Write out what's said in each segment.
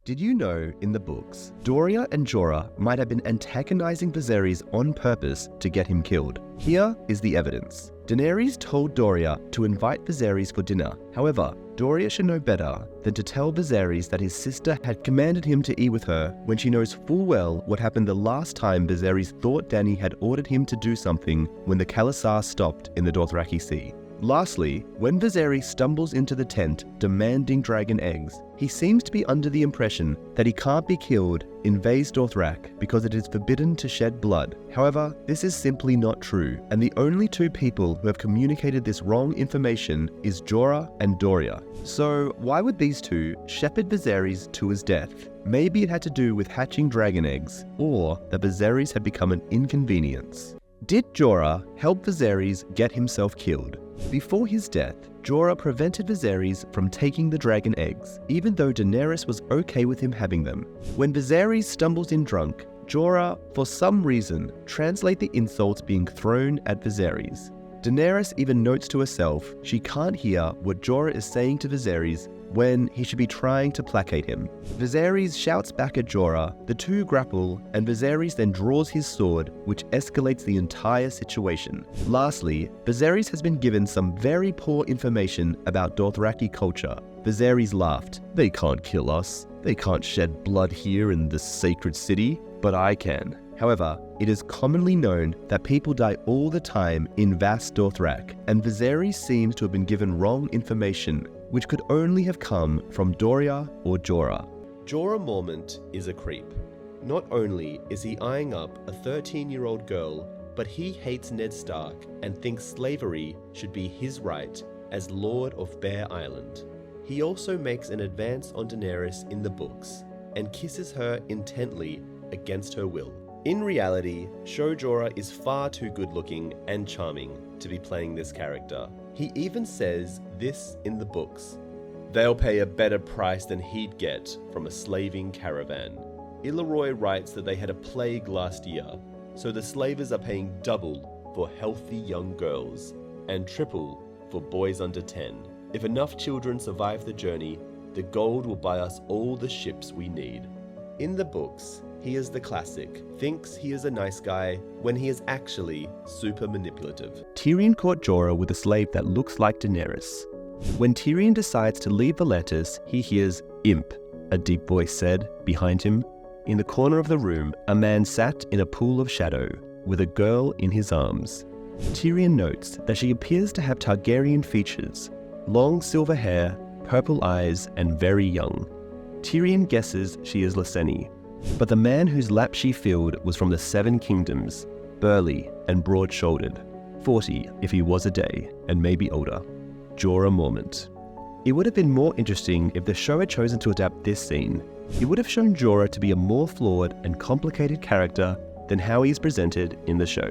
Did you know, in the books, Doria and Jorah might have been antagonizing Viserys on purpose to get him killed? Here is the evidence. Daenerys told Doria to invite Viserys for dinner. However, Doria should know better than to tell Viserys that his sister had commanded him to eat with her when she knows full well what happened the last time Viserys thought Dany had ordered him to do something when the Khalasar stopped in the Dothraki Sea. Lastly, when Viserys stumbles into the tent demanding dragon eggs, he seems to be under the impression that he can't be killed in Vaes Dothrak because it is forbidden to shed blood. However, this is simply not true, and the only two people who have communicated this wrong information is Jorah and Doria. So why would these two shepherd Viserys to his death? Maybe it had to do with hatching dragon eggs, or that Viserys had become an inconvenience. Did Jorah help Viserys get himself killed? Before his death, Jorah prevented Viserys from taking the dragon eggs, even though Daenerys was okay with him having them. When Viserys stumbles in drunk, Jorah, for some reason, translates the insults being thrown at Viserys. Daenerys even notes to herself she can't hear what Jorah is saying to Viserys when he should be trying to placate him. Viserys shouts back at Jorah, the two grapple, and Viserys then draws his sword, which escalates the entire situation. Lastly, Viserys has been given some very poor information about Dothraki culture. Viserys laughed. "They can't kill us. They can't shed blood here in this sacred city, but I can." However, it is commonly known that people die all the time in Vaes Dothrak, and Viserys seems to have been given wrong information, which could only have come from Doria or Jorah. Jorah Mormont is a creep. Not only is he eyeing up a 13-year-old girl, but he hates Ned Stark and thinks slavery should be his right as Lord of Bear Island. He also makes an advance on Daenerys in the books and kisses her intently against her will. In reality, Show Jorah is far too good-looking and charming to be playing this character. He even says this in the books: "They'll pay a better price than he'd get from a slaving caravan." Illyroy writes that they had a plague last year, so the slavers are paying double for healthy young girls and triple for boys under 10. If enough children survive the journey, the gold will buy us all the ships we need. In the books, he is the classic, thinks he is a nice guy when he is actually super manipulative. Tyrion caught Jorah with a slave that looks like Daenerys. When Tyrion decides to leave Velatis, he hears "imp," a deep voice said behind him. In the corner of the room, a man sat in a pool of shadow with a girl in his arms. Tyrion notes that she appears to have Targaryen features, long silver hair, purple eyes, and very young. Tyrion guesses she is Lyseni. But the man whose lap she filled was from the Seven Kingdoms, burly and broad-shouldered, 40 if he was a day, and maybe older. Jorah Mormont. It would have been more interesting if the show had chosen to adapt this scene. It would have shown Jorah to be a more flawed and complicated character than how he is presented in the show.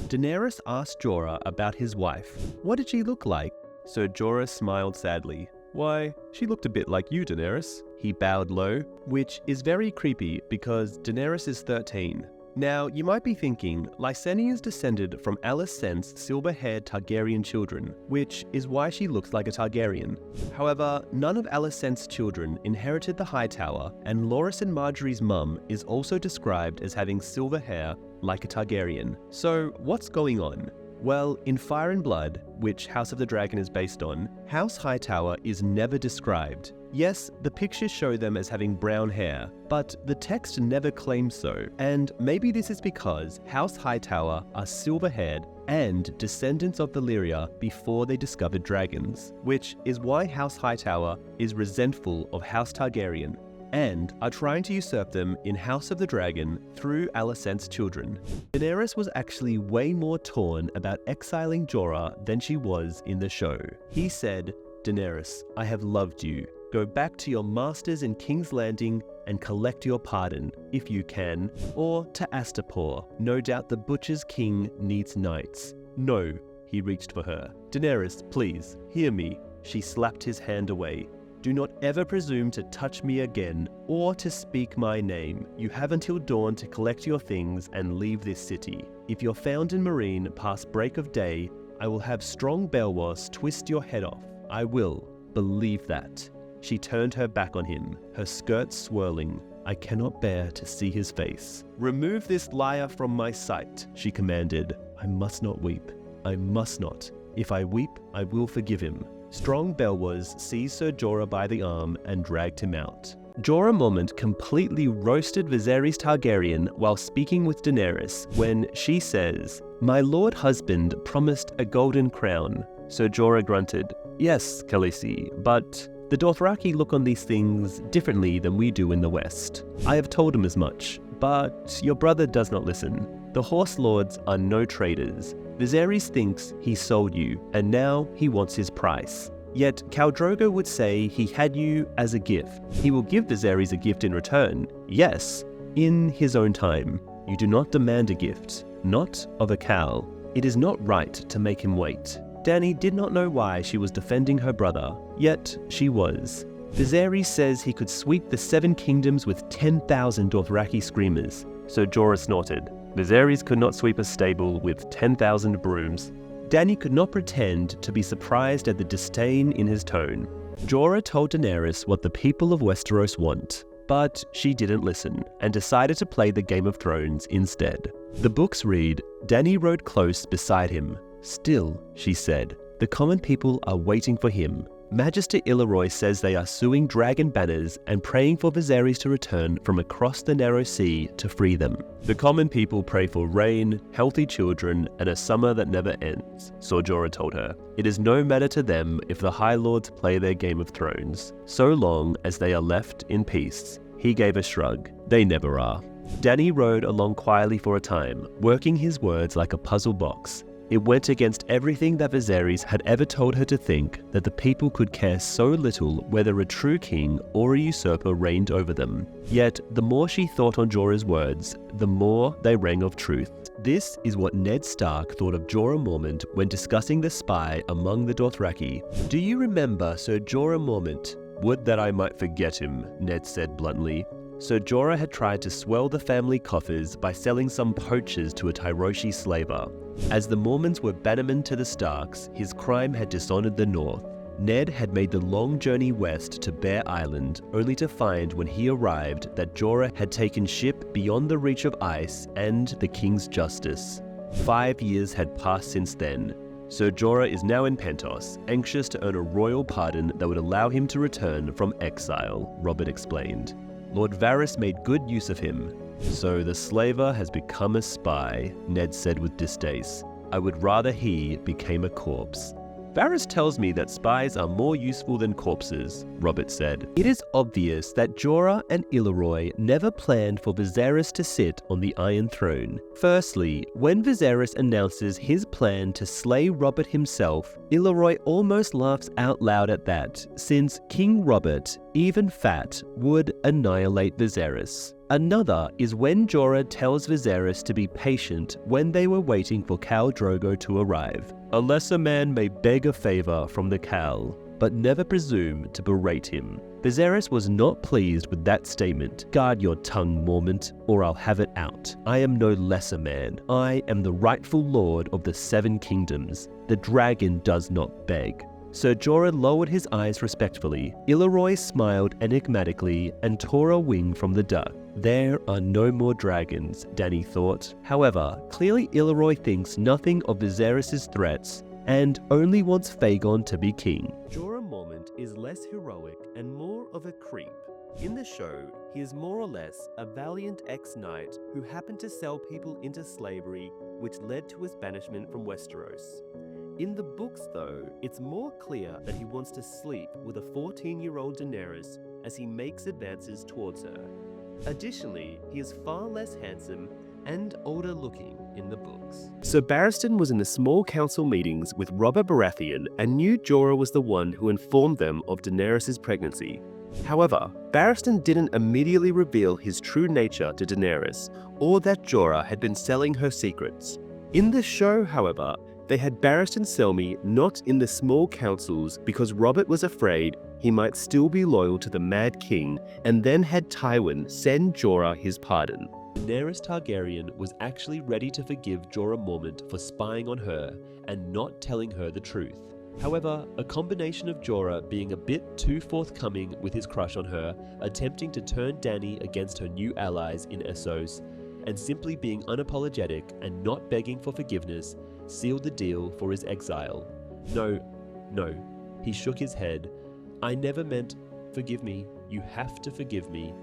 Daenerys asked Jorah about his wife. What did she look like? So Jorah smiled sadly. Why, she looked a bit like you, Daenerys. He bowed low, which is very creepy because Daenerys is 13. Now, you might be thinking, Lyseni is descended from Alicent's silver-haired Targaryen children, which is why she looks like a Targaryen. However, none of Alicent's children inherited the Hightower, and Loras and Marjorie's mum is also described as having silver hair like a Targaryen. So, what's going on? Well, in Fire and Blood, which House of the Dragon is based on, House Hightower is never described. Yes, the pictures show them as having brown hair, but the text never claims so, and maybe this is because House Hightower are silver-haired and descendants of Valyria before they discovered dragons, which is why House Hightower is resentful of House Targaryen and are trying to usurp them in House of the Dragon through Alicent's children. Daenerys was actually way more torn about exiling Jorah than she was in the show. He said, "Daenerys, I have loved you. Go back to your masters in King's Landing and collect your pardon, if you can, or to Astapor. No doubt the Butcher's King needs knights." No, he reached for her. "Daenerys, please, hear me." She slapped his hand away. "Do not ever presume to touch me again, or to speak my name. You have until dawn to collect your things and leave this city. If you're found in Meereen past break of day, I will have strong Belwas twist your head off. I will, believe that." She turned her back on him, her skirt swirling. I cannot bear to see his face. Remove this liar from my sight, she commanded. I must not weep. I must not. If I weep, I will forgive him. Strong Belwaz seized Ser Jorah by the arm and dragged him out. Jorah Mormont completely roasted Viserys Targaryen while speaking with Daenerys when she says, "My lord husband promised a golden crown." Ser Jorah grunted, "Yes, Khaleesi, but the Dothraki look on these things differently than we do in the West. I have told him as much, but your brother does not listen. The Horse Lords are no traitors. Viserys thinks he sold you, and now he wants his price. Yet Khal Drogo would say he had you as a gift. He will give Viserys a gift in return, yes, in his own time. You do not demand a gift, not of a Khal. It is not right to make him wait." Dany did not know why she was defending her brother, yet she was. Viserys says he could sweep the 7 kingdoms with 10,000 Dothraki screamers. So Jorah snorted. Viserys could not sweep a stable with 10,000 brooms. Dany could not pretend to be surprised at the disdain in his tone. Jorah told Daenerys what the people of Westeros want, but she didn't listen and decided to play the Game of Thrones instead. The books read, Dany rode close beside him. "Still," she said, "the common people are waiting for him. Magister Illyroy says they are suing dragon banners and praying for Viserys to return from across the narrow sea to free them. The common people pray for rain, healthy children, and a summer that never ends," Ser Jorah told her. "It is no matter to them if the High Lords play their Game of Thrones, so long as they are left in peace." He gave a shrug. "They never are." Dany rode along quietly for a time, working his words like a puzzle box. It went against everything that Viserys had ever told her to think, that the people could care so little whether a true king or a usurper reigned over them. Yet, the more she thought on Jorah's words, the more they rang of truth. This is what Ned Stark thought of Jorah Mormont when discussing the spy among the Dothraki. "Do you remember Ser Jorah Mormont?" "Would that I might forget him," Ned said bluntly. Ser Jorah had tried to swell the family coffers by selling some poachers to a Tyroshi slaver. As the Mormonts were bannermen to the Starks, his crime had dishonored the North. Ned had made the long journey west to Bear Island, only to find when he arrived that Jorah had taken ship beyond the reach of ice and the king's justice. 5 years had passed since then. Ser Jorah is now in Pentos, anxious to earn a royal pardon that would allow him to return from exile, Robert explained. Lord Varys made good use of him. "So the slaver has become a spy," Ned said with distaste. "I would rather he became a corpse." "Varys tells me that spies are more useful than corpses," Robert said. It is obvious that Jorah and Illyroy never planned for Viserys to sit on the Iron Throne. Firstly, when Viserys announces his plan to slay Robert himself, Illyroy almost laughs out loud at that, since King Robert, even fat, would annihilate Viserys. Another is when Jorah tells Viserys to be patient when they were waiting for Khal Drogo to arrive. A lesser man may beg a favor from the Khal, but never presume to berate him. Viserys was not pleased with that statement. "Guard your tongue, Mormont, or I'll have it out. I am no lesser man. I am the rightful lord of the 7 kingdoms. The dragon does not beg." Ser Jorah lowered his eyes respectfully. Illyroy smiled enigmatically and tore a wing from the duck. There are no more dragons, Dany thought. However, clearly Illyroy thinks nothing of Viserys' threats and only wants Fagon to be king. Jorah Mormont is less heroic and more of a creep. In the show, he is more or less a valiant ex-knight who happened to sell people into slavery, which led to his banishment from Westeros. In the books, though, it's more clear that he wants to sleep with a 14-year-old Daenerys as he makes advances towards her. Additionally, he is far less handsome and older looking in the books. Sir Barristan was in the small council meetings with Robert Baratheon and knew Jorah was the one who informed them of Daenerys' pregnancy. However, Barristan didn't immediately reveal his true nature to Daenerys, or that Jorah had been selling her secrets. In the show, however, they had Barristan Selmy not in the small councils because Robert was afraid he might still be loyal to the Mad King, and then had Tywin send Jorah his pardon. Daenerys Targaryen was actually ready to forgive Jorah Mormont for spying on her and not telling her the truth. However, a combination of Jorah being a bit too forthcoming with his crush on her, attempting to turn Dany against her new allies in Essos, and simply being unapologetic and not begging for forgiveness sealed the deal for his exile. No, he shook his head. I never meant, forgive me, you have to forgive me.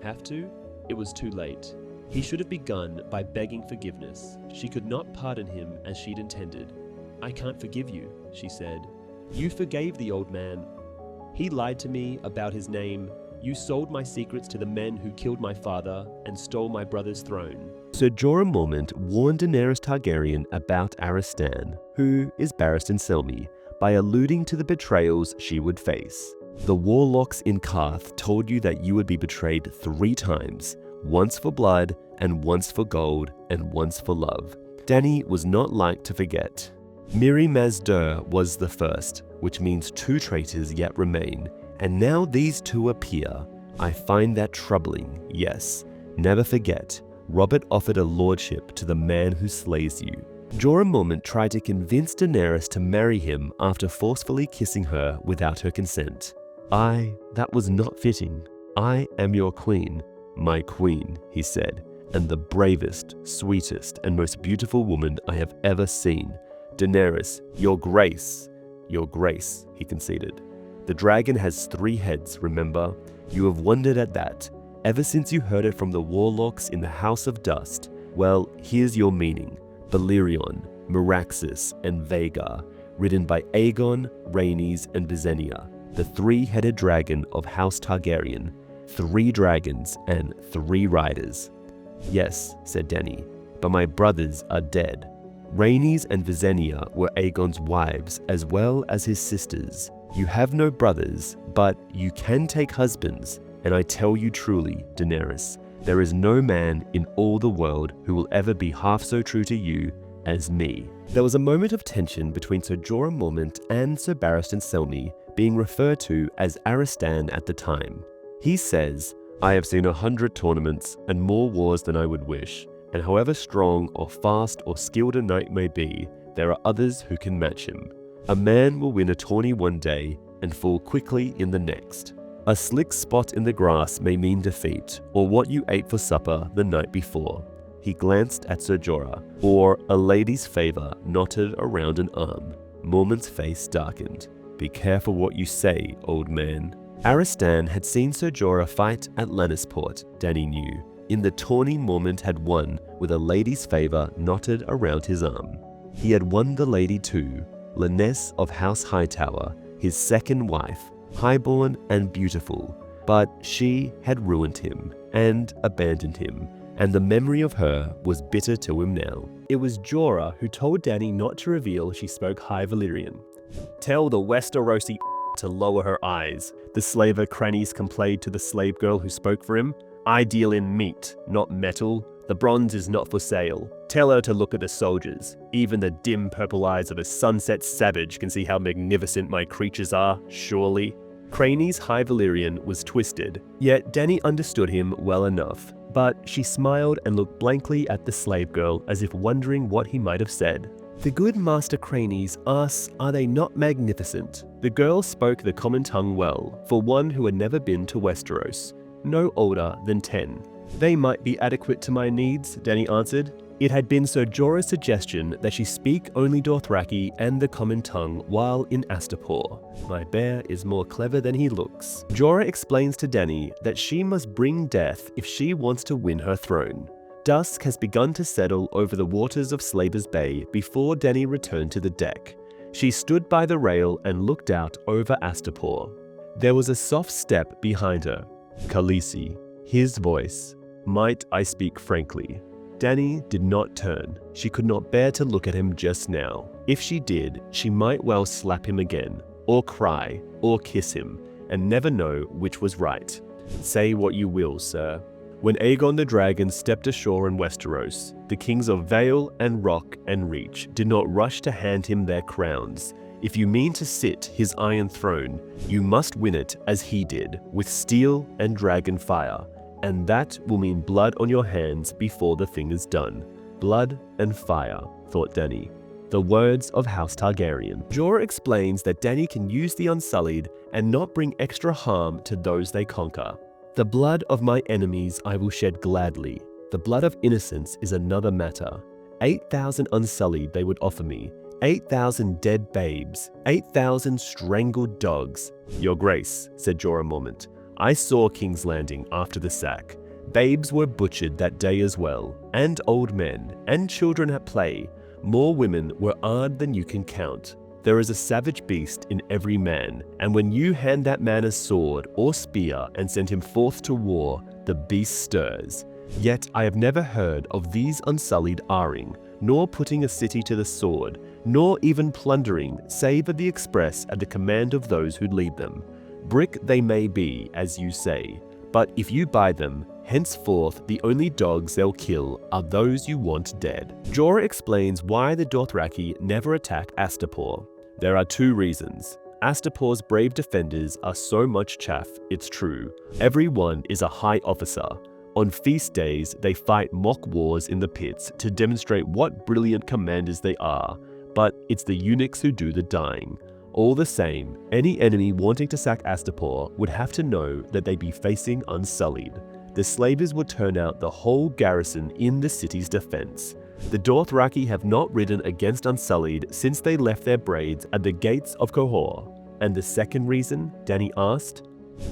Have to? It was too late. He should have begun by begging forgiveness. She could not pardon him as she'd intended. I can't forgive you, she said. You forgave the old man. He lied to me about his name. You sold my secrets to the men who killed my father and stole my brother's throne. Sir Jorah Mormont warned Daenerys Targaryen about Aristan, who is Barristan Selmy, by alluding to the betrayals she would face. The warlocks in Qarth told you that you would be betrayed 3 times, once for blood, and once for gold, and once for love. Dany was not like to forget. Mirri Maz Duur was the first, which means 2 traitors yet remain, and now these 2 appear. I find that troubling, yes. Never forget, Robert offered a lordship to the man who slays you. Jorah Mormont tried to convince Daenerys to marry him after forcefully kissing her without her consent. That was not fitting. I am your queen, my queen, he said, and the bravest, sweetest, and most beautiful woman I have ever seen. Daenerys, your grace, he conceded. The dragon has 3 heads, remember? You have wondered at that, ever since you heard it from the warlocks in the House of Dust. Well, here's your meaning. Balerion, Meraxus, and Vhagar, ridden by Aegon, Rhaenys, and Visenya, the 3-headed dragon of House Targaryen. 3 dragons and 3 riders. Yes, said Dany, but my brothers are dead. Rhaenys and Visenya were Aegon's wives as well as his sisters. You have no brothers, but you can take husbands, and I tell you truly, Daenerys, there is no man in all the world who will ever be half so true to you as me. There was a moment of tension between Sir Jorah Mormont and Sir Barristan Selmy, being referred to as Aristan at the time. He says, I have seen 100 tournaments and more wars than I would wish, and however strong or fast or skilled a knight may be, there are others who can match him. A man will win a tourney one day and fall quickly in the next. A slick spot in the grass may mean defeat, or what you ate for supper the night before. He glanced at Sir Jorah, or a lady's favor knotted around an arm. Mormont's face darkened. Be careful what you say, old man. Aristan had seen Sir Jorah fight at Lannisport, Dany knew, in the tourney Mormont had won with a lady's favor knotted around his arm. He had won the lady too, Lynesse of House Hightower, his second wife, highborn and beautiful, but she had ruined him and abandoned him, and the memory of her was bitter to him now. It was Jorah who told Dany not to reveal she spoke High Valyrian. Tell the Westerosi to lower her eyes, the slaver Crannies complained to the slave girl who spoke for him. I deal in meat, not metal. The bronze is not for sale. Tell her to look at the soldiers. Even the dim purple eyes of a sunset savage can see how magnificent my creatures are, surely. Craney's High Valyrian was twisted, yet Dany understood him well enough, but she smiled and looked blankly at the slave girl as if wondering what he might have said. The good Master Craney's asks, are they not magnificent? The girl spoke the common tongue well, for one who had never been to Westeros. No older than 10. They might be adequate to my needs, Dany answered. It had been Sir Jorah's suggestion that she speak only Dothraki and the common tongue while in Astapor. My bear is more clever than he looks. Jorah explains to Dany that she must bring death if she wants to win her throne. Dusk has begun to settle over the waters of Slaver's Bay before Dany returned to the deck. She stood by the rail and looked out over Astapor. There was a soft step behind her. Khaleesi, his voice. Might I speak frankly? Dany did not turn. She could not bear to look at him just now. If she did, she might well slap him again, or cry, or kiss him, and never know which was right. Say what you will, sir. When Aegon the Dragon stepped ashore in Westeros, the kings of Vale and Rock and Reach did not rush to hand him their crowns. If you mean to sit his iron throne, you must win it as he did, with steel and dragon fire. And that will mean blood on your hands before the thing is done. Blood and fire, thought Dany. the words of House Targaryen. Jorah explains that Dany can use the Unsullied and not bring extra harm to those they conquer. The blood of my enemies I will shed gladly. The blood of innocents is another matter. 8,000 Unsullied they would offer me. 8,000 dead babes. 8,000 strangled dogs. Your Grace, said Jorah Mormont, I saw King's Landing after the sack. Babes were butchered that day as well, and old men, and children at play. More women were armed than you can count. There is a savage beast in every man, and when you hand that man a sword or spear and send him forth to war, the beast stirs. Yet I have never heard of these Unsullied arring, nor putting a city to the sword, nor even plundering, save at the express at the command of those who lead them. Brick they may be, as you say, but if you buy them, henceforth the only dogs they'll kill are those you want dead. Jorah explains why the Dothraki never attack Astapor. There are 2 reasons. Astapor's brave defenders are so much chaff, it's true. Everyone is a high officer. On feast days, they fight mock wars in the pits to demonstrate what brilliant commanders they are, but it's the eunuchs who do the dying. All the same, any enemy wanting to sack Astapor would have to know that they'd be facing Unsullied. The slavers would turn out the whole garrison in the city's defense. The Dothraki have not ridden against Unsullied since they left their braids at the gates of Qohor. And the second reason, Dany asked?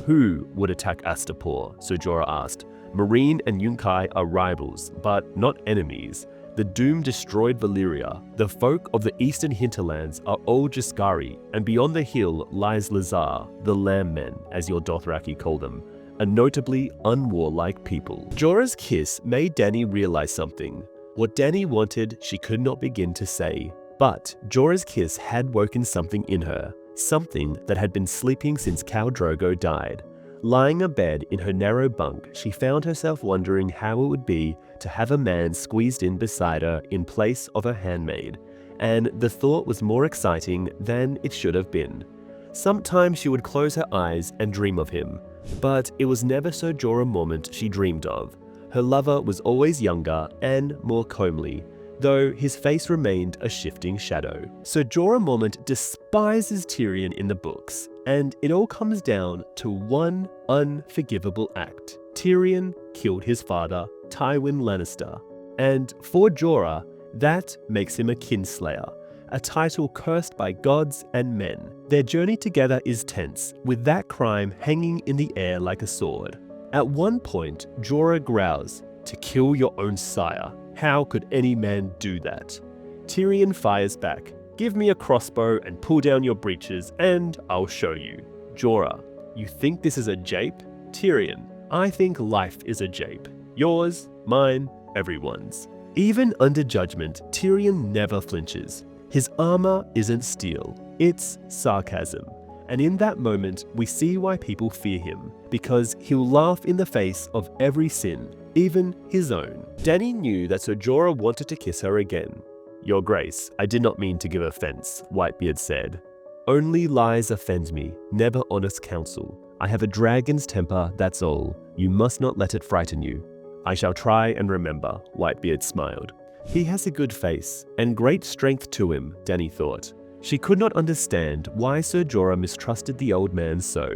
Who would attack Astapor? Sir Jorah asked. Meereen and Yunkai are rivals, but not enemies. The Doom destroyed Valyria. The folk of the eastern hinterlands are all Jaskari, and beyond the hill lies Lazar, the Lamb Men, as your Dothraki call them, a notably unwarlike people. Jorah's kiss made Dany realize something. What Dany wanted, she could not begin to say. But Jorah's kiss had woken something in her, something that had been sleeping since Khal Drogo died. Lying abed in her narrow bunk, she found herself wondering how it would be to have a man squeezed in beside her in place of her handmaid, and the thought was more exciting than it should have been. Sometimes she would close her eyes and dream of him, but it was never Sir Jorah Mormont she dreamed of. Her lover was always younger and more comely, though his face remained a shifting shadow. Sir Jorah Mormont despises Tyrion in the books, and it all comes down to one unforgivable act. Tyrion killed his father, Tywin Lannister, and for Jorah, that makes him a kinslayer, a title cursed by gods and men. Their journey together is tense, with that crime hanging in the air like a sword. At one point, Jorah growls, "To kill your own sire. How could any man do that?" Tyrion fires back, "Give me a crossbow and pull down your breeches, and I'll show you." Jorah, "You think this is a jape?" Tyrion, "I think life is a jape. Yours, mine, everyone's." Even under judgment, Tyrion never flinches. His armor isn't steel, it's sarcasm. And in that moment, we see why people fear him, because he'll laugh in the face of every sin, even his own. Dany knew that Sir Jorah wanted to kiss her again. "Your Grace, I did not mean to give offense," Whitebeard said. "Only lies offend me, never honest counsel. I have a dragon's temper, that's all. You must not let it frighten you." "I shall try and remember," Whitebeard smiled. He has a good face, and great strength to him, Dany thought. She could not understand why Sir Jorah mistrusted the old man so.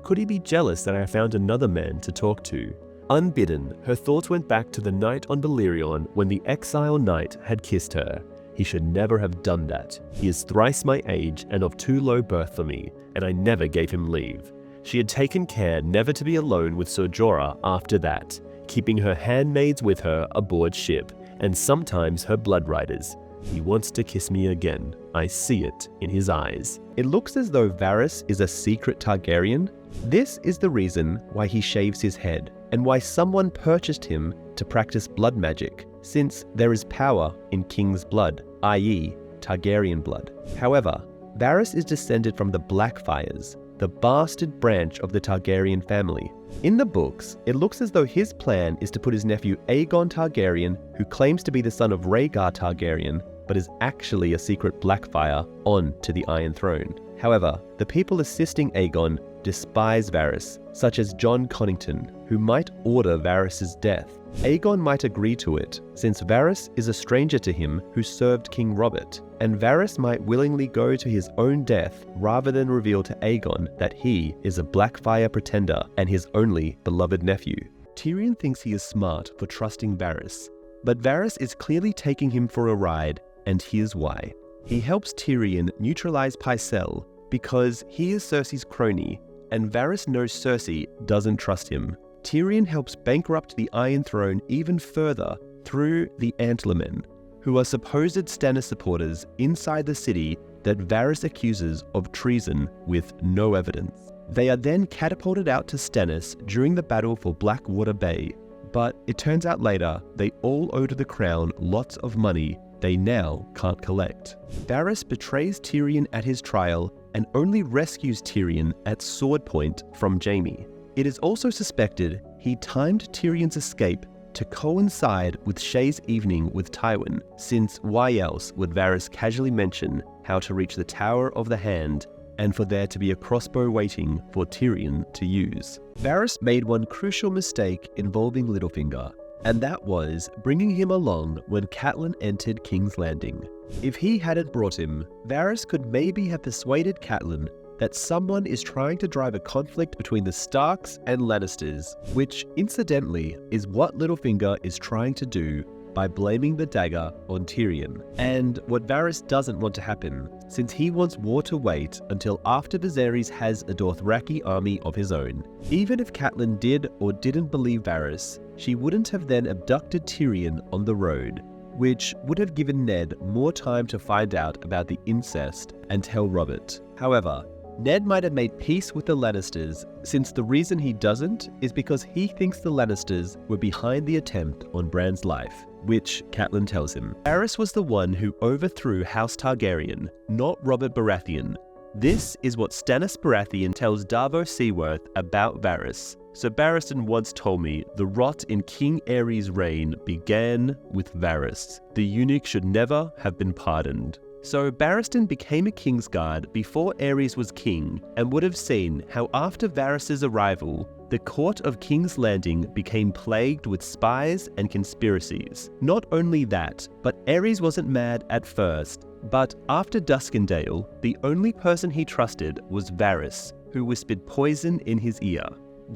Could he be jealous that I found another man to talk to? Unbidden, her thoughts went back to the night on Balerion when the exile knight had kissed her. He should never have done that. He is thrice my age and of too low birth for me, and I never gave him leave. She had taken care never to be alone with Sir Jorah after that, keeping her handmaids with her aboard ship, and sometimes her blood riders. He wants to kiss me again. I see it in his eyes. It looks as though Varys is a secret Targaryen. This is the reason why he shaves his head, and why someone purchased him to practice blood magic, since there is power in king's blood, i.e. Targaryen blood. However, Varys is descended from the Blackfyres, the bastard branch of the Targaryen family. In the books, it looks as though his plan is to put his nephew Aegon Targaryen, who claims to be the son of Rhaegar Targaryen, but is actually a secret Blackfyre, on to the Iron Throne. However, the people assisting Aegon despise Varys, such as Jon Connington, who might order Varys' death. Aegon might agree to it, since Varys is a stranger to him who served King Robert, and Varys might willingly go to his own death rather than reveal to Aegon that he is a Blackfyre pretender and his only beloved nephew. Tyrion thinks he is smart for trusting Varys, but Varys is clearly taking him for a ride, and here's why. He helps Tyrion neutralize Pycelle because he is Cersei's crony, and Varys knows Cersei doesn't trust him. Tyrion helps bankrupt the Iron Throne even further through the Antlermen, who are supposed Stannis supporters inside the city that Varys accuses of treason with no evidence. They are then catapulted out to Stannis during the battle for Blackwater Bay, but it turns out later they all owe to the crown lots of money they now can't collect. Varys betrays Tyrion at his trial and only rescues Tyrion at sword point from Jaime. It is also suspected he timed Tyrion's escape to coincide with Shay's evening with Tywin, since why else would Varys casually mention how to reach the Tower of the Hand and for there to be a crossbow waiting for Tyrion to use? Varys made one crucial mistake involving Littlefinger, and that was bringing him along when Catelyn entered King's Landing. If he hadn't brought him, Varys could maybe have persuaded Catelyn that someone is trying to drive a conflict between the Starks and Lannisters, which incidentally is what Littlefinger is trying to do by blaming the dagger on Tyrion, and what Varys doesn't want to happen, since he wants war to wait until after Viserys has a Dothraki army of his own. Even if Catelyn did or didn't believe Varys, she wouldn't have then abducted Tyrion on the road, which would have given Ned more time to find out about the incest and tell Robert. However, Ned might have made peace with the Lannisters, since the reason he doesn't is because he thinks the Lannisters were behind the attempt on Bran's life, which Catelyn tells him. Varys was the one who overthrew House Targaryen, not Robert Baratheon. This is what Stannis Baratheon tells Davos Seaworth about Varys. So Barristan once told me the rot in King Aerys' reign began with Varys. The eunuch should never have been pardoned. So Barristan became a Kingsguard before Aerys was king, and would have seen how after Varys' arrival, the court of King's Landing became plagued with spies and conspiracies. Not only that, but Aerys wasn't mad at first, but after Duskendale, the only person he trusted was Varys, who whispered poison in his ear.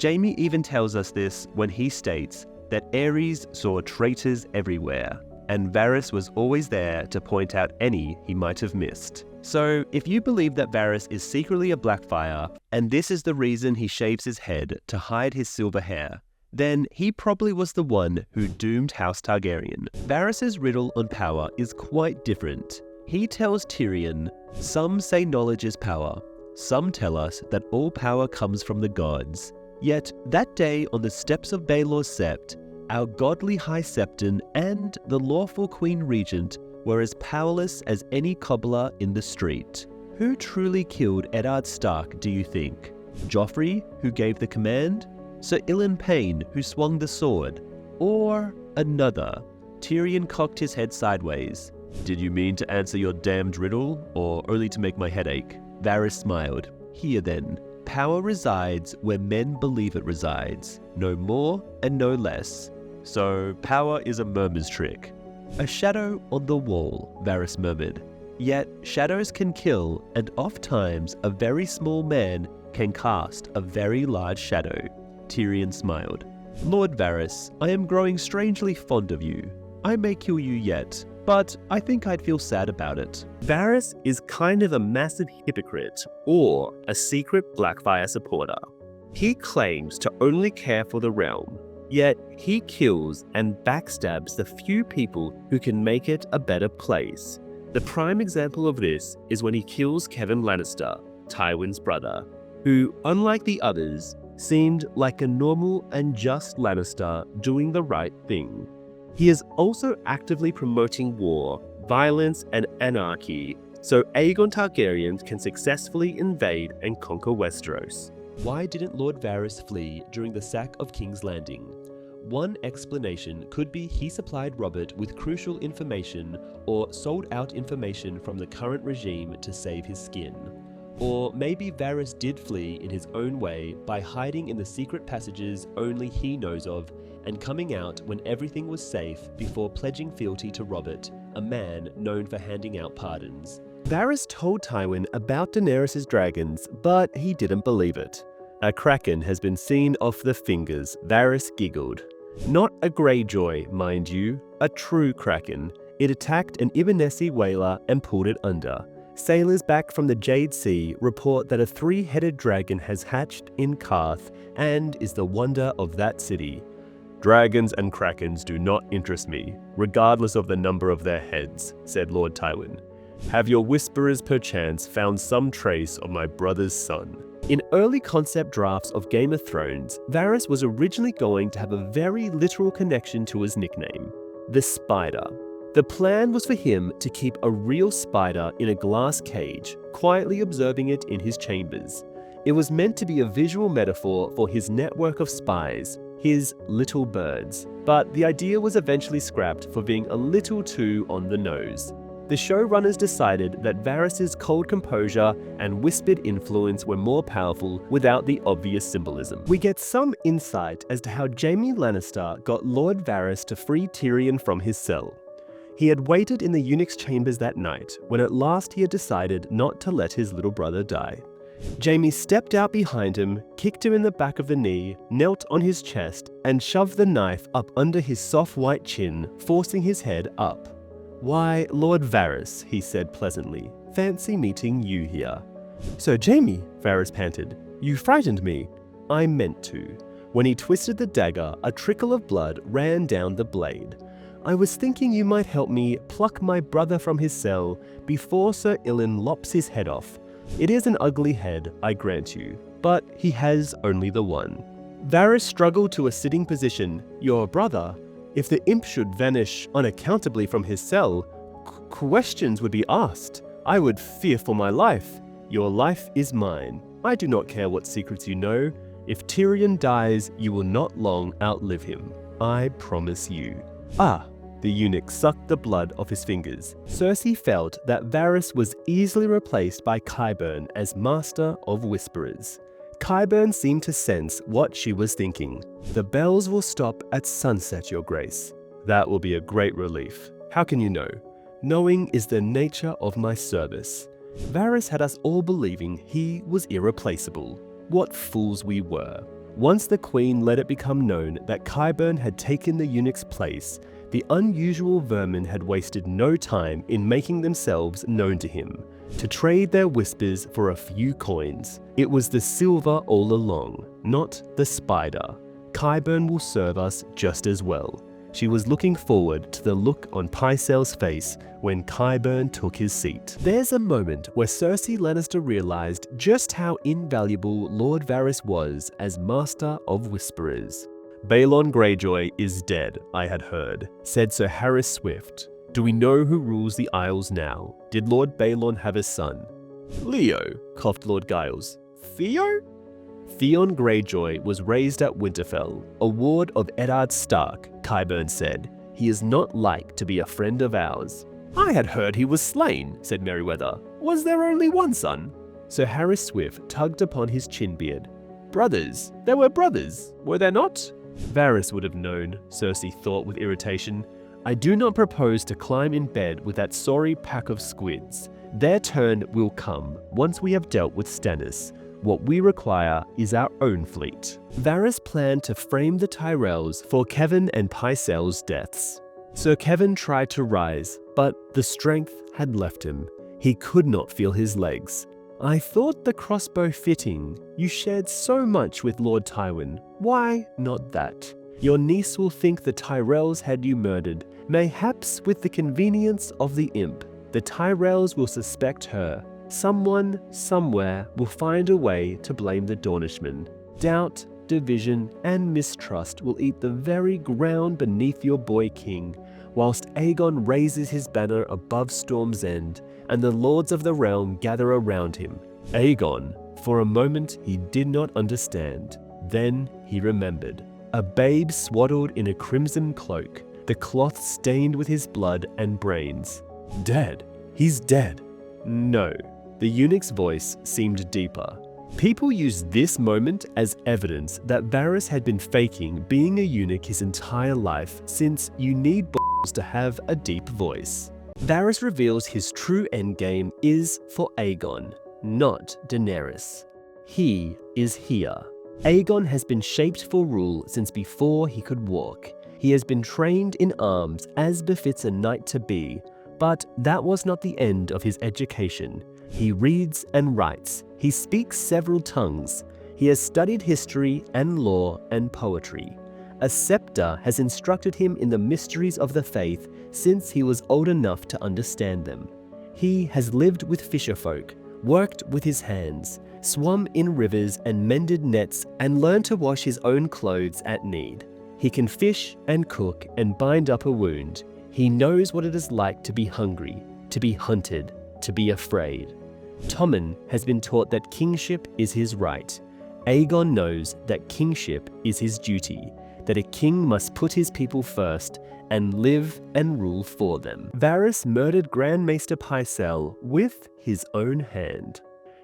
Jaime even tells us this when he states that Aerys saw traitors everywhere, and Varys was always there to point out any he might have missed. So, if you believe that Varys is secretly a Blackfyre, and this is the reason he shaves his head to hide his silver hair, then he probably was the one who doomed House Targaryen. Varys' riddle on power is quite different. He tells Tyrion, "Some say knowledge is power. Some tell us that all power comes from the gods. Yet that day on the steps of Baelor's Sept, our godly High Septon and the lawful Queen Regent were as powerless as any cobbler in the street. Who truly killed Eddard Stark, do you think? Joffrey, who gave the command? Sir Ilyn Payne, who swung the sword? Or another?" Tyrion cocked his head sideways. "Did you mean to answer your damned riddle, or only to make my head ache?" Varys smiled. "Here then. Power resides where men believe it resides. No more and no less. So power is a murmur's trick." "A shadow on the wall," Varys murmured. "Yet shadows can kill, and oft-times a very small man can cast a very large shadow." Tyrion smiled. "Lord Varys, I am growing strangely fond of you. I may kill you yet, but I think I'd feel sad about it." Varys is kind of a massive hypocrite, or a secret Blackfyre supporter. He claims to only care for the realm, yet he kills and backstabs the few people who can make it a better place. The prime example of this is when he kills Kevan Lannister, Tywin's brother, who, unlike the others, seemed like a normal and just Lannister doing the right thing. He is also actively promoting war, violence, and anarchy, so Aegon Targaryen can successfully invade and conquer Westeros. Why didn't Lord Varys flee during the sack of King's Landing? One explanation could be he supplied Robert with crucial information or sold out information from the current regime to save his skin. Or maybe Varys did flee in his own way by hiding in the secret passages only he knows of and coming out when everything was safe before pledging fealty to Robert, a man known for handing out pardons. Varys told Tywin about Daenerys' dragons, but he didn't believe it. A kraken has been seen off the fingers, Varys giggled. Not a Greyjoy, mind you, a true kraken. It attacked an Ibonesi whaler and pulled it under. Sailors back from the Jade Sea report that a 3-headed dragon has hatched in Qarth and is the wonder of that city. Dragons and krakens do not interest me, regardless of the number of their heads, said Lord Tywin. Have your whisperers perchance found some trace of my brother's son? In early concept drafts of Game of Thrones, Varys was originally going to have a very literal connection to his nickname, the Spider. The plan was for him to keep a real spider in a glass cage, quietly observing it in his chambers. It was meant to be a visual metaphor for his network of spies, his little birds, but the idea was eventually scrapped for being a little too on the nose. The showrunners decided that Varys' cold composure and whispered influence were more powerful without the obvious symbolism. We get some insight as to how Jaime Lannister got Lord Varys to free Tyrion from his cell. He had waited in the eunuch's chambers that night, when at last he had decided not to let his little brother die. Jaime stepped out behind him, kicked him in the back of the knee, knelt on his chest, and shoved the knife up under his soft white chin, forcing his head up. "Why, Lord Varys," he said pleasantly, "fancy meeting you here." "So Jaime," Varys panted, "you frightened me." "I meant to." When he twisted the dagger, a trickle of blood ran down the blade. "I was thinking you might help me pluck my brother from his cell before Sir Ilyn lops his head off. It is an ugly head, I grant you, but he has only the one." Varys struggled to a sitting position. "Your brother? If the imp should vanish unaccountably from his cell, questions would be asked. I would fear for my life." "Your life is mine. I do not care what secrets you know. If Tyrion dies, you will not long outlive him. I promise you." "Ah." The eunuch sucked the blood off his fingers. Cersei felt that Varys was easily replaced by Qyburn as Master of Whisperers. Qyburn seemed to sense what she was thinking. "The bells will stop at sunset, Your Grace." "That will be a great relief. How can you know?" "Knowing is the nature of my service." Varys had us all believing he was irreplaceable. What fools we were. Once the Queen let it become known that Qyburn had taken the eunuch's place, the unusual vermin had wasted no time in making themselves known to him, to trade their whispers for a few coins. It was the silver all along, not the spider. Qyburn will serve us just as well. She was looking forward to the look on Pycelle's face when Qyburn took his seat. There's a moment where Cersei Lannister realized just how invaluable Lord Varys was as Master of Whisperers. "Balon Greyjoy is dead, I had heard," said Sir Harys Swift. "Do we know who rules the Isles now? Did Lord Balon have a son?" "Leo," coughed Lord Giles. "Theo?" "Theon Greyjoy was raised at Winterfell, a ward of Eddard Stark," Qyburn said. "He is not like to be a friend of ours." "I had heard he was slain," said Merryweather. "Was there only one son?" Sir Harys Swift tugged upon his chin beard. "Brothers. There were brothers, were there not?" Varys would have known, Cersei thought with irritation. "I do not propose to climb in bed with that sorry pack of squids. Their turn will come once we have dealt with Stannis. What we require is our own fleet." Varys planned to frame the Tyrells for Kevan and Pycelle's deaths. Sir Kevan tried to rise, but the strength had left him. He could not feel his legs. "I thought the crossbow fitting. You shared so much with Lord Tywin. Why not that? Your niece will think the Tyrells had you murdered, mayhaps with the convenience of the imp. The Tyrells will suspect her. Someone, somewhere, will find a way to blame the Dornishmen. Doubt, division, and mistrust will eat the very ground beneath your boy king, whilst Aegon raises his banner above Storm's End, and the lords of the realm gather around him. Aegon, for a moment he did not understand. Then he remembered. A babe swaddled in a crimson cloak, the cloth stained with his blood and brains. Dead. He's dead. No. The eunuch's voice seemed deeper. People used this moment as evidence that Varys had been faking being a eunuch his entire life, since you need balls to have a deep voice. Varys reveals his true endgame is for Aegon, not Daenerys. He is here. Aegon has been shaped for rule since before he could walk. He has been trained in arms as befits a knight-to-be, but that was not the end of his education. He reads and writes. He speaks several tongues. He has studied history and law and poetry. A scepter has instructed him in the mysteries of the faith since he was old enough to understand them. He has lived with fisherfolk, worked with his hands, swum in rivers and mended nets, and learned to wash his own clothes at need. He can fish and cook and bind up a wound. He knows what it is like to be hungry, to be hunted, to be afraid. Tommen has been taught that kingship is his right. Aegon knows that kingship is his duty, that a king must put his people first and live and rule for them. Varys murdered Grand Maester Pycelle with his own hand.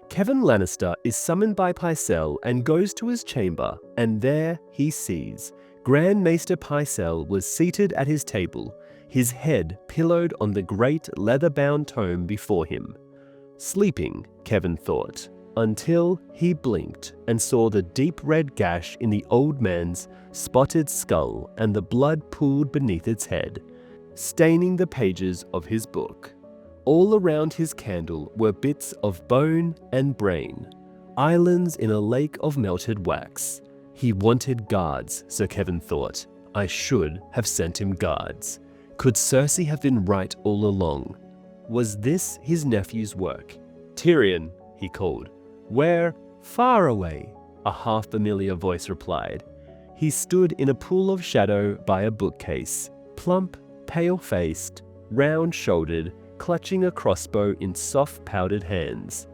Kevan Lannister is summoned by Pycelle and goes to his chamber, and there he sees Grand Maester Pycelle was seated at his table, his head pillowed on the great leather-bound tome before him. Sleeping, Kevan thought, until he blinked and saw the deep red gash in the old man's spotted skull and the blood pooled beneath its head, staining the pages of his book. All around his candle were bits of bone and brain, islands in a lake of melted wax. He wanted guards, Sir Kevan thought. I should have sent him guards. Could Cersei have been right all along? Was this his nephew's work? Tyrion, he called. Where? Far away, a half-familiar voice replied. He stood in a pool of shadow by a bookcase, plump, pale-faced, round-shouldered, clutching a crossbow in soft powdered hands.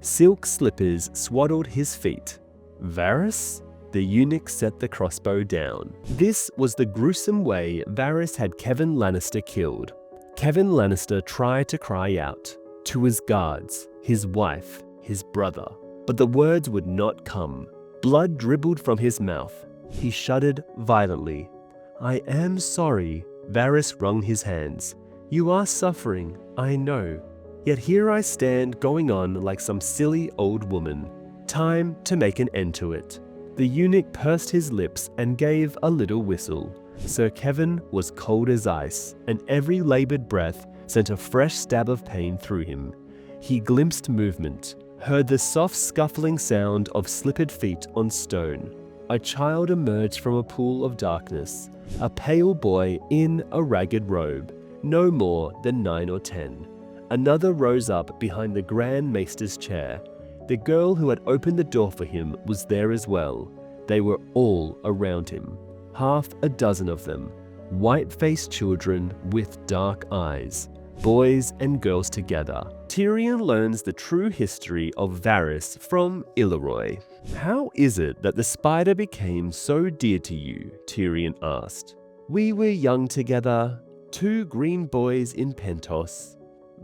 Silk slippers swaddled his feet. Varys? The eunuch set the crossbow down. This was the gruesome way Varys had Kevan Lannister killed. Kevan Lannister tried to cry out, to his guards, his wife, his brother, but the words would not come. Blood dribbled from his mouth. He shuddered violently. I am sorry. Varys wrung his hands. You are suffering, I know. Yet here I stand going on like some silly old woman. Time to make an end to it. The eunuch pursed his lips and gave a little whistle. Sir Kevan was cold as ice, and every laboured breath sent a fresh stab of pain through him. He glimpsed movement, heard the soft scuffling sound of slippered feet on stone. A child emerged from a pool of darkness, a pale boy in a ragged robe, no more than 9 or 10. Another rose up behind the Grand Maester's chair. The girl who had opened the door for him was there as well. They were all around him, half a dozen of them, white-faced children with dark eyes, boys and girls together. Tyrion learns the true history of Varys from Illyroy. How is it that the spider became so dear to you? Tyrion asked. We were young together, 2 green boys in Pentos.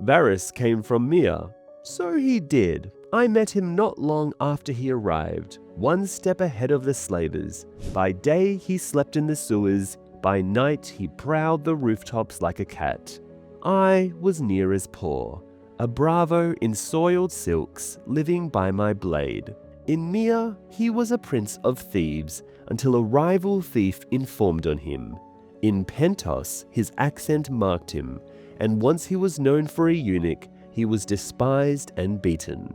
Varys came from Myr. So he did. I met him not long after he arrived, 1 step ahead of the slavers. By day he slept in the sewers, by night he prowled the rooftops like a cat. I was near as poor, a bravo in soiled silks, living by my blade. In Myr he was a prince of thieves, until a rival thief informed on him. In Pentos his accent marked him, and once he was known for a eunuch, he was despised and beaten.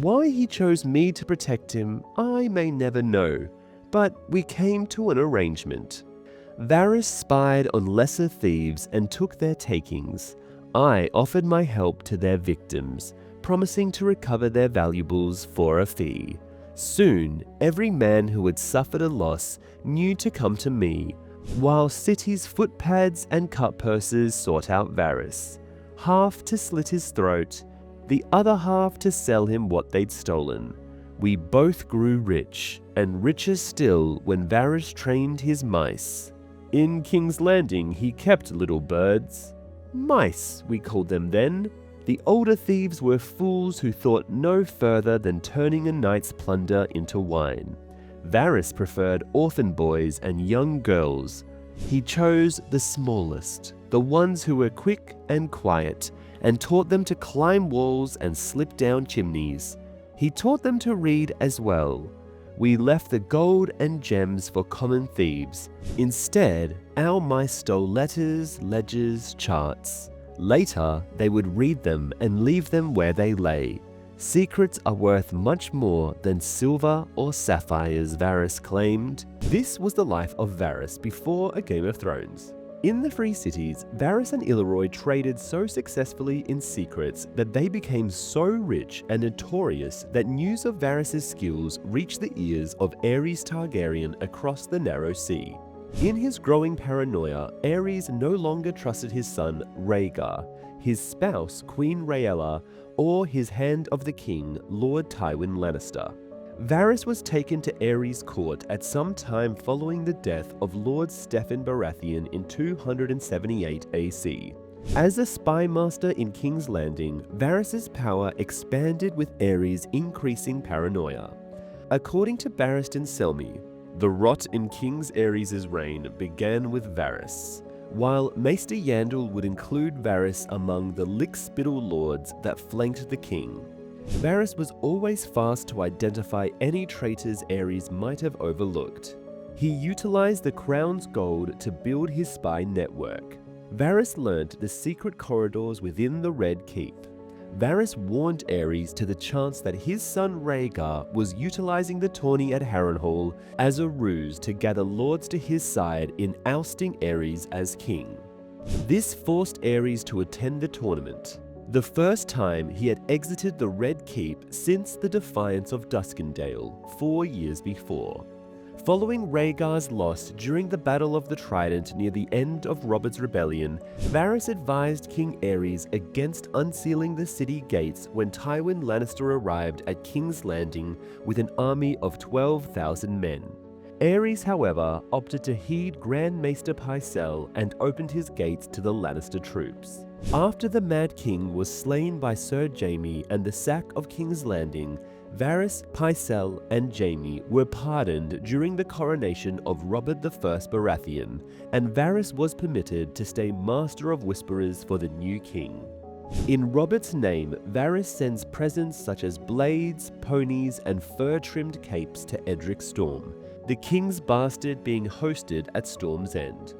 Why he chose me to protect him, I may never know, but we came to an arrangement. Varys spied on lesser thieves and took their takings. I offered my help to their victims, promising to recover their valuables for a fee. Soon, every man who had suffered a loss knew to come to me, while cities' footpads and cutpurses sought out Varys, half to slit his throat, the other half to sell him what they'd stolen. We both grew rich, and richer still when Varys trained his mice. In King's Landing he kept little birds. Mice, we called them then. The older thieves were fools who thought no further than turning a night's plunder into wine. Varys preferred orphan boys and young girls. He chose the smallest, the ones who were quick and quiet, and taught them to climb walls and slip down chimneys. He taught them to read as well. We left the gold and gems for common thieves. Instead, our mice stole letters, ledgers, charts. Later, they would read them and leave them where they lay. Secrets are worth much more than silver or sapphires, Varys claimed. This was the life of Varys before A Game of Thrones. In the Free Cities, Varys and Illyroy traded so successfully in secrets that they became so rich and notorious that news of Varys' skills reached the ears of Aerys Targaryen across the Narrow Sea. In his growing paranoia, Aerys no longer trusted his son Rhaegar, his spouse Queen Rhaella, or his Hand of the King, Lord Tywin Lannister. Varys was taken to Aerys' court at some time following the death of Lord Stefan Baratheon in 278 AC. As a spy master in King's Landing, Varys' power expanded with Aerys' increasing paranoia. According to Barristan Selmy, the rot in King Aerys' reign began with Varys, while Maester Yandel would include Varys among the lick-spittle lords that flanked the king. Varys was always fast to identify any traitors Aerys might have overlooked. He utilized the crown's gold to build his spy network. Varys learned the secret corridors within the Red Keep. Varys warned Aerys to the chance that his son Rhaegar was utilizing the tourney at Harrenhal as a ruse to gather lords to his side in ousting Aerys as king. This forced Aerys to attend the tournament, the first time he had exited the Red Keep since the defiance of Duskendale 4 years before. Following Rhaegar's loss during the Battle of the Trident near the end of Robert's Rebellion, Varys advised King Aerys against unsealing the city gates when Tywin Lannister arrived at King's Landing with an army of 12,000 men. Aerys, however, opted to heed Grand Maester Pycelle and opened his gates to the Lannister troops. After the Mad King was slain by Ser Jaime and the sack of King's Landing, Varys, Pycelle, and Jaime were pardoned during the coronation of Robert I Baratheon, and Varys was permitted to stay Master of Whisperers for the new king. In Robert's name, Varys sends presents such as blades, ponies, and fur-trimmed capes to Edric Storm, the king's bastard being hosted at Storm's End.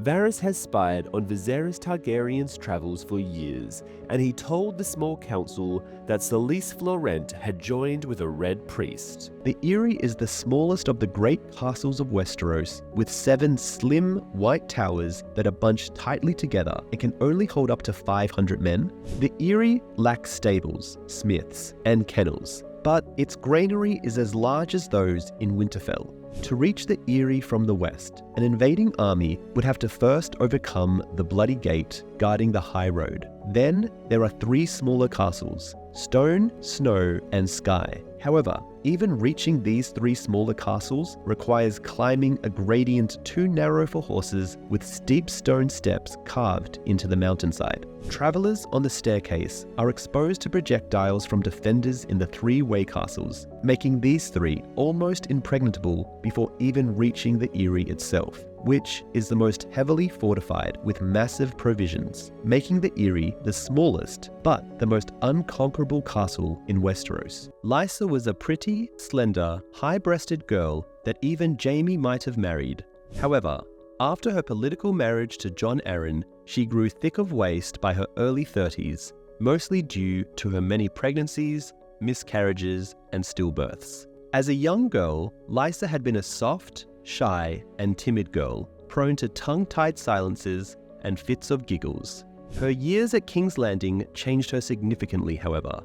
Varys has spied on Viserys Targaryen's travels for years, and he told the small council that Selyse Florent had joined with a red priest. The Eyrie is the smallest of the great castles of Westeros, with 7 slim, white towers that are bunched tightly together and can only hold up to 500 men. The Eyrie lacks stables, smiths, and kennels, but its granary is as large as those in Winterfell. To reach the Eyrie from the west, an invading army would have to first overcome the Bloody Gate guarding the high road. Then there are 3 smaller castles, Stone, Snow, and Sky. However, even reaching these 3 smaller castles requires climbing a gradient too narrow for horses with steep stone steps carved into the mountainside. Travelers on the staircase are exposed to projectiles from defenders in the 3-way castles, making these 3 almost impregnable before even reaching the Eyrie itself, which is the most heavily fortified with massive provisions, making the Eyrie the smallest but the most unconquerable castle in Westeros. Lysa was a pretty, slender, high-breasted girl that even Jaime might have married. However, after her political marriage to Jon Arryn, she grew thick of waist by her early 30s, mostly due to her many pregnancies, miscarriages, and stillbirths. As a young girl, Lysa had been a soft, shy, and timid girl, prone to tongue-tied silences and fits of giggles. Her years at King's Landing changed her significantly, however,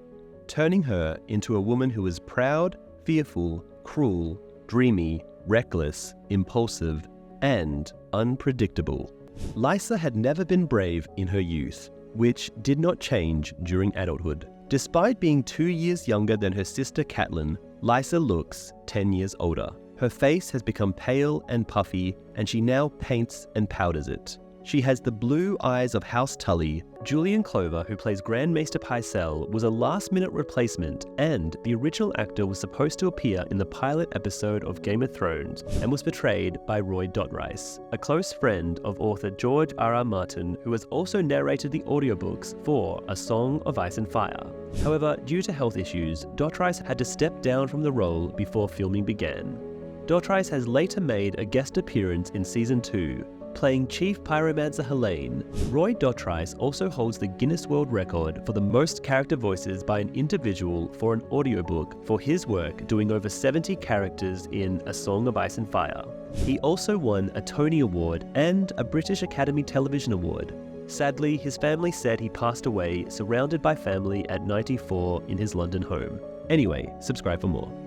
turning her into a woman who was proud, fearful, cruel, dreamy, reckless, impulsive, and unpredictable. Lysa had never been brave in her youth, which did not change during adulthood. Despite being 2 years younger than her sister Catelyn, Lysa looks 10 years older. Her face has become pale and puffy, and she now paints and powders it. She has the blue eyes of House Tully. Julian Clover, who plays Grand Maester Pycelle, was a last-minute replacement, and the original actor was supposed to appear in the pilot episode of Game of Thrones and was portrayed by Roy Dotrice, a close friend of author George R.R. Martin, who has also narrated the audiobooks for A Song of Ice and Fire. However, due to health issues, Dotrice had to step down from the role before filming began. Dotrice has later made a guest appearance in Season 2, playing Chief Pyromancer Helene. Roy Dotrice also holds the Guinness World Record for the most character voices by an individual for an audiobook for his work doing over 70 characters in A Song of Ice and Fire. He also won a Tony Award and a British Academy Television Award. Sadly, his family said he passed away surrounded by family at 94 in his London home. Anyway, subscribe for more.